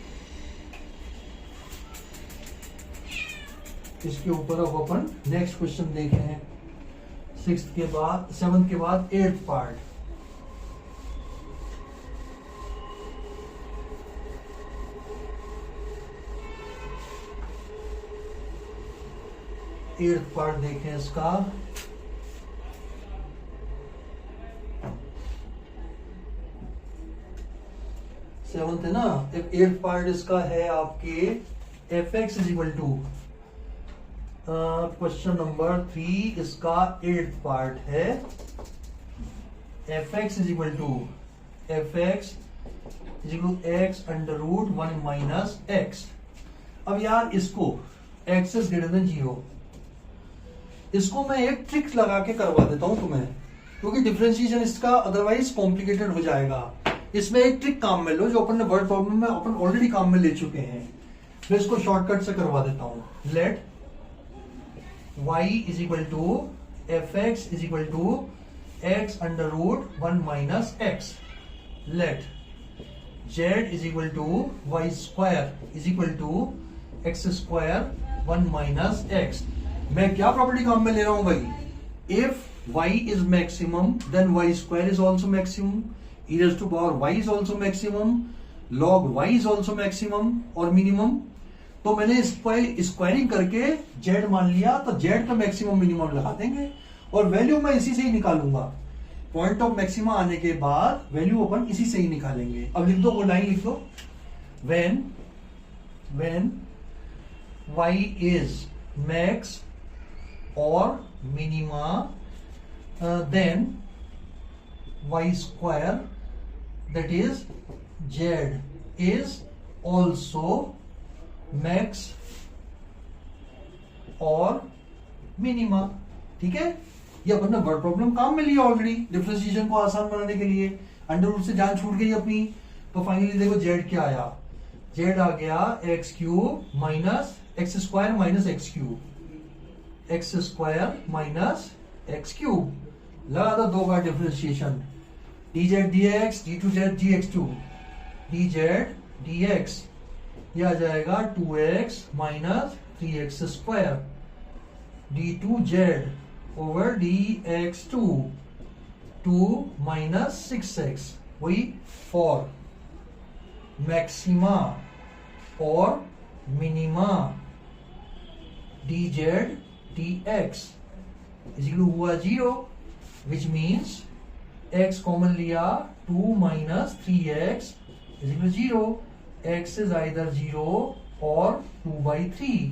Speaker 1: इसके ऊपर अब अपन नेक्स्ट क्वेश्चन देख रहे हैं, 6th के बाद 7th के बाद 8th पार्ट। एट्थ पार्ट देखें इसका, सेवंथ है ना, एट्थ पार्ट इसका है आपके fx is equal to, question number 3 इसका एट्थ पार्ट है, fx is equal to x under root 1 minus x। अब यार इसको x इज ग्रेटर देन 0, इसको मैं एक ट्रिक लगा के करवा देता हूं तुम्हें, क्योंकि डिफरेंशिएशन इसका अदरवाइज कॉम्प्लिकेटेड हो जाएगा। इसमें एक ट्रिक काम में लो, जो अपन ने वर्ड प्रॉब्लम में अपन ऑलरेडी काम में ले चुके हैं, मैं इसको शॉर्टकट से करवा देता हूं। Let y is equal to fx is equal to x under root 1 minus x, let z is equal to y square is equal to x square 1 minus x। मैं क्या प्रॉपर्टी काम में ले रहा हूं भाई, if y is maximum then y square is also maximum, e raised to power y is also maximum, log y is also maximum और minimum. तो मैंने इस पर स्क्वायरिंग करके z मान लिया, तो z का मैक्सिमम मिनिमम लगा देंगे और वैल्यू मैं इसी से ही निकालूंगा। पॉइंट ऑफ मैक्सिमा आने के बाद वैल्यू अपन इसी से ही निकालेंगे। अब लिख दो, वो लाइन लिख दो, when y is max or minima, then y square, that is z is also max और मिनिमा। ठीक है, ये अपन ने वर्ड प्रॉब्लम काम में लिया ऑलरेडी डिफरेंशिएशन को आसान बनाने के लिए। अंडर रूट से जान छूट गई अपनी, तो फाइनली देखो z क्या आया, z आ गया x cube minus x square minus x cube, x square minus x cube, लगा दो 2 बार differentiation, dz dx d2z dx2 dz dx, ये आ जाएगा 2x minus 3x square d2z over dx2 2 minus 6x, वही for maxima और minima dz dx is equal हुआ 0, which means x common लिया 2 minus 3x is equal 0. x is either 0 और 2/3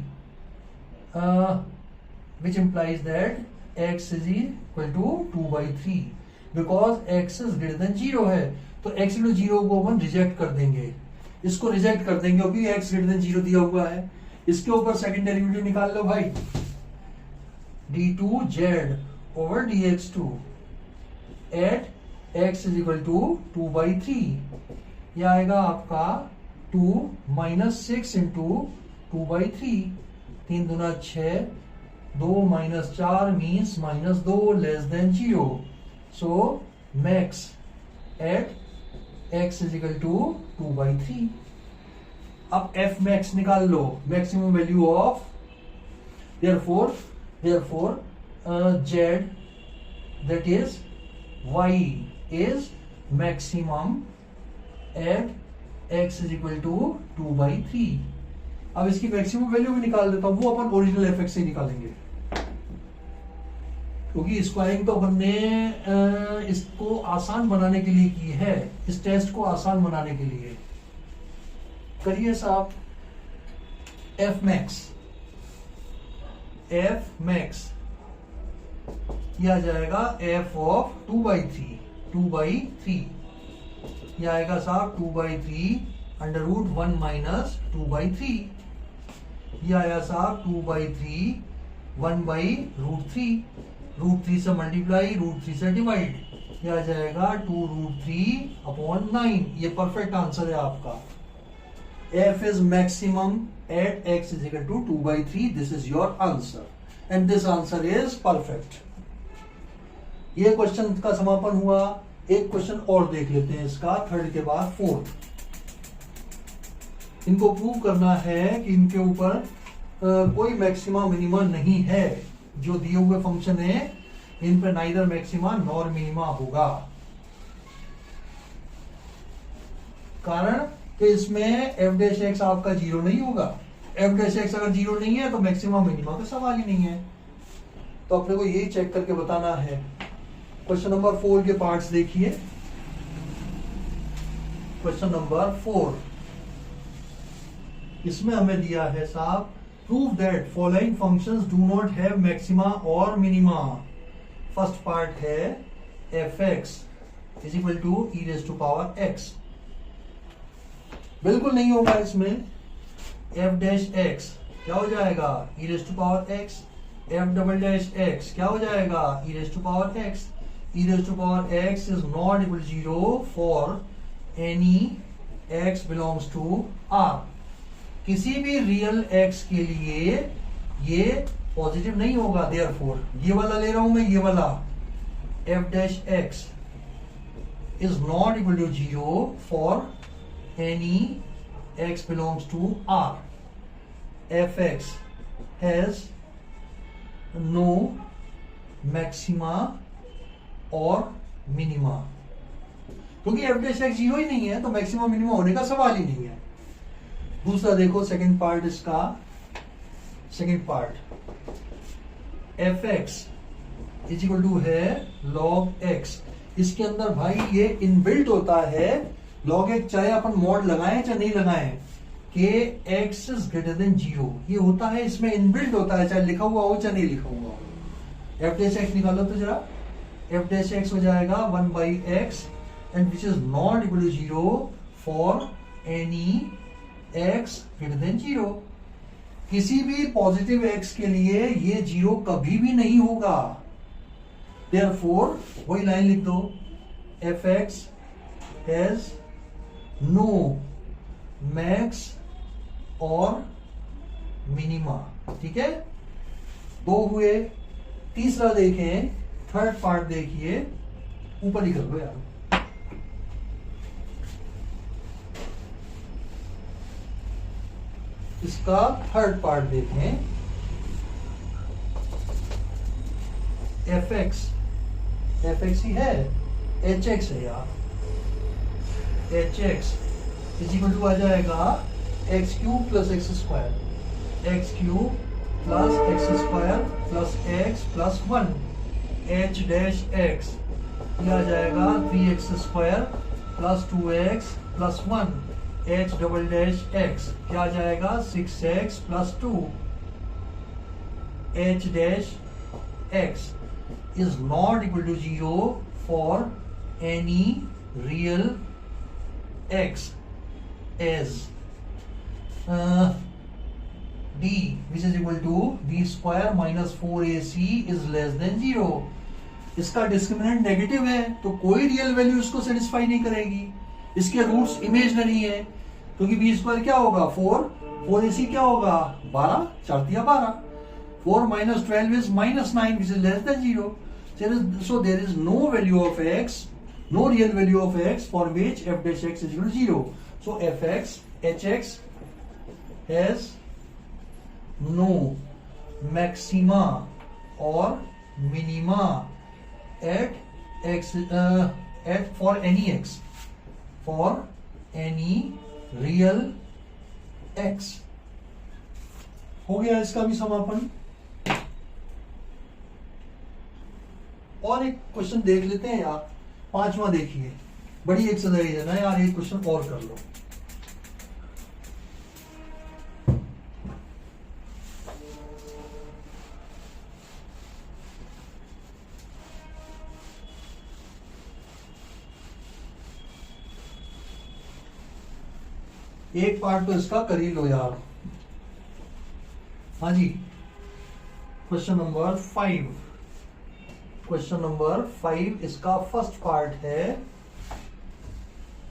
Speaker 1: which implies that x is equal to 2/3 because x is greater than 0 है. तो x equal 0 को अपन reject कर देंगे, इसको reject कर देंगे क्योंकि x ग्रेटर देन 0 दिया हुआ है. इसके ऊपर सेकंड डेरिवेटिव निकाल लो भाई, d2z over dx2 at x is equal to 2/3. यह आएगा आपका 2 माइनस 6 इंटू 2/3. 3 दूना 6, 2 minus 4 means minus 2 less than 0. So max at x is equal to 2/3. अब f max निकाल लो, maximum value of, therefore z that is y is maximum at x is equal to 2/3. अब इसकी maximum value भी निकाल देता हूं, वो अपन ओरिजिनल एफ से निकालेंगे क्योंकि स्क्वायरिंग तो अपन ने इसको आसान बनाने के लिए की है, इस टेस्ट को आसान बनाने के लिए. करिए साहब, एफ मैक्स यह आ जाएगा f ऑफ 2/3. यह आएगा साहब 2/3 अंडर रूट 1 माइनस 2/3. यह आया साहब 2/3 1/√3. √3 से मल्टीप्लाई, √3 से डिवाइड, यह आ जाएगा 2√3/9. ये परफेक्ट आंसर है आपका. f is maximum at x is equal to 2/3. This is your answer and this answer is perfect. ये क्वेश्चन का समापन हुआ. एक क्वेश्चन और देख लेते हैं इसका, थर्ड के बाद फोर्थ. इनको प्रूव करना है कि इनके ऊपर कोई मैक्सिमा मिनिमा नहीं है. जो दिए हुए फंक्शन है इन पर नाइदर मैक्सिमा नॉर मिनिमा होगा. कारण कि इसमें f डैश एक्स आपका 0 नहीं होगा. f डैश एक्स अगर 0 नहीं है तो मैक्सिमा मिनिमा का सवाल ही नहीं है. तो अपने को यही चेक करके बताना है. क्वेश्चन नंबर 4 के पार्ट्स देखिए. क्वेश्चन नंबर 4, इसमें हमें दिया है साहब, prove that following functions do not have maxima और मिनिमा. फर्स्ट पार्ट है f(x) is equal to e raise to power x. बिल्कुल नहीं होगा इसमें. f डैश x क्या हो जाएगा, e raise to power x. f double dash x क्या हो जाएगा, e raise to power x. e raise to power x is not equal 0 for any x belongs to r. किसी भी real x के लिए ये पॉजिटिव नहीं होगा. देयरफॉर ये वाला ले रहा हूं मैं, ये वाला f dash x is not equal to 0 for any x belongs to R. fx has no maxima और मिनिमा. क्योंकि f डैश x 0 ही नहीं है तो मैक्सिमा मिनिमा होने का सवाल ही नहीं है. दूसरा देखो सेकंड पार्ट इसका. Second part fx is equal to है log x. इसके अंदर भाई ये इनबिल्ट होता है log x, चाहे अपन मॉड लगाएं चाहे नहीं लगाएं, कि x इज ग्रेटर देन 0. ये होता है, इसमें इनबिल्ट होता है, चाहे लिखा हुआ हो चाहे नहीं लिखा हुआ हो. f डैश x निकालो तो जरा. f डैश x हो जाएगा 1/x and which is not equal to 0 for any x greater than 0. किसी भी पॉजिटिव x के लिए ये 0 कभी भी नहीं होगा. देयरफॉर वही लाइन लिख दो, fx हैज नो मैक्स और मिनिमा. ठीक है, 2 हुए. तीसरा देखें, थर्ड पार्ट देखिए, ऊपर ही कर दो यार. इसका थर्ड पार्ट देखें. fx ही है, hx है यार. hx इज इक्वल टू आ जाएगा x³ plus x², x³ plus x² plus x plus 1. h dash x ये आ जाएगा 3x square plus 2x plus 1 h double dash x क्या आ जाएगा 6x plus 2 h dash x is not equal to 0 for any real x as d which is equal to b square minus 4ac is less than 0। इसका discriminant negative है तो कोई real value इसको satisfy नहीं करेगी, इसके roots imaginary है क्योंकि बी स्क्वायर क्या होगा 4 ac क्या होगा 12 4 दिया 12 4 minus 12 is minus 9 which is less than 0। So there is no value of x, no real value of x for which f dash x is equal to 0। So fx hx has no maxima or minima at x at for any real x। हो गया इसका भी समापन। और एक question देख लेते हैं यार, 5वां देखिए, बड़ी एक्सरसाइज है ना यार, एक क्वेश्चन और कर लो। एक पार्ट तो इसका कर ही लो यार। हाँ जी, क्वेश्चन नंबर 5, क्वेश्चन नंबर 5 इसका फर्स्ट पार्ट है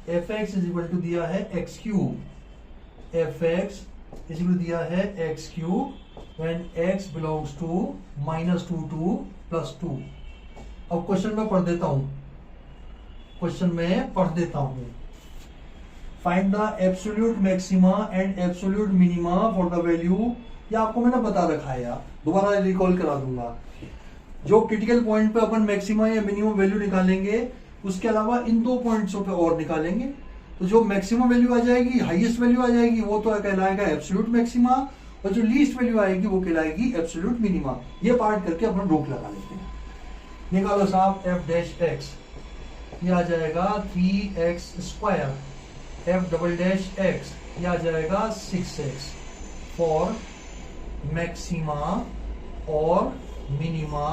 Speaker 1: F x is equal to दिया है x cube, f x is equal दिया है x cube when x belongs to -2 to +2। अब क्वेश्चन में पढ़ देता हूं, क्वेश्चन में पढ़ देता हूं। Find the absolute maxima and absolute minima for the value, ये आपको मैंने बता रखा है यार, दोबारा रिकॉल करा दूंगा। जो क्रिटिकल पॉइंट पे अपन मैक्सिमा या मिनिमम वैल्यू निकालेंगे उसके अलावा इन दो पॉइंट्सों पे और निकालेंगे। तो जो मैक्सिमम वैल्यू आ जाएगी, हाईएस्ट वैल्यू आ जाएगी, वो तो कहलाएगा एब्सोल्यूट मैक्सिमा, और जो लीस्ट वैल्यू आएगी वो कहलाएगी एब्सोल्यूट मिनिमा। ये पार्ट करके अपन रोक लगा लेते हैं। निकालो साहब एफ डैश एक्स, ये आ जाएगा 3x square, F double dash X ये आ जाएगा 6x फॉर मैक्सिमा और minima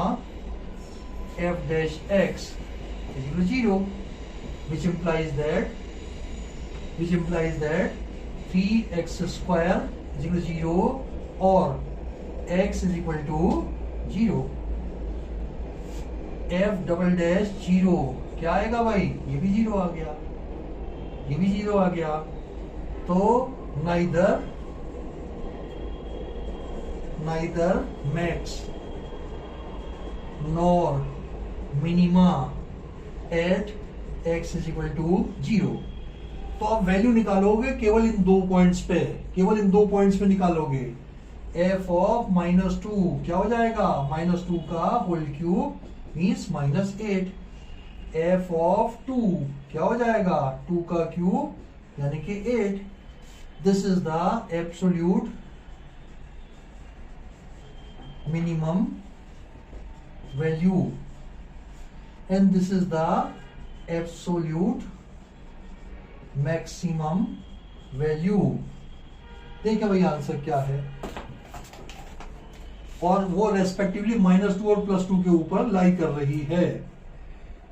Speaker 1: f dash x is equal to 0, which implies that 3x square is equal to 0 or x is equal to 0। f double dash 0 क्या आएगा भाई, ये भी 0 आ गया, ये भी 0 आ गया। तो neither max nor minima at x is equal to 0। तो आप वैल्यू निकालोगे केवल इन दो पॉइंट्स पे, केवल इन दो पॉइंट्स पे निकालोगे। f ऑफ -2 क्या हो जाएगा, -2 का whole cube means -8। f of 2 क्या हो जाएगा, 2 का क्यूब यानी कि 8। This is the absolute minimum value and this is the absolute maximum value। देखिए भाई आंसर क्या है, और वो रेस्पेक्टिवली -2 और +2 के ऊपर लाई कर रही है।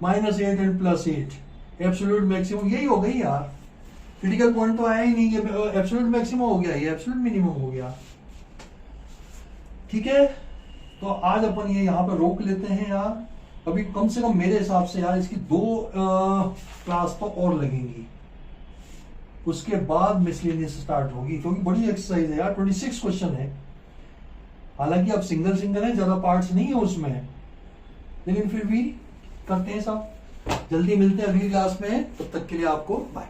Speaker 1: -8 एंड +8 एब्सोल्यूट मैक्सिमम यही हो गई यार, क्रिटिकल पॉइंट तो आया ही नहीं, ये एब्सोल्यूट मैक्सिमम हो गया, ये एब्सोल्यूट मिनिमम हो गया। ठीक है, तो आज अपन ये यहाँ पे रोक लेते हैं यार। अभी कम से कम मेरे हिसाब से यार इसकी 2 क्लास तो और लगेंगी, उसके बाद मिसलेनियस स्टार्ट होगी, क्योंकि बड़ी एक्सरसाइज है यार, 26 क्वेश्चन है। हालांकि अब सिंगल है, ज्यादा पार्ट्स नहीं है उसमें, लेकिन फिर भी करते हैं सब। जल्दी मिलते हैं अगली क्लास में, तब तक के लिए आपको बाय।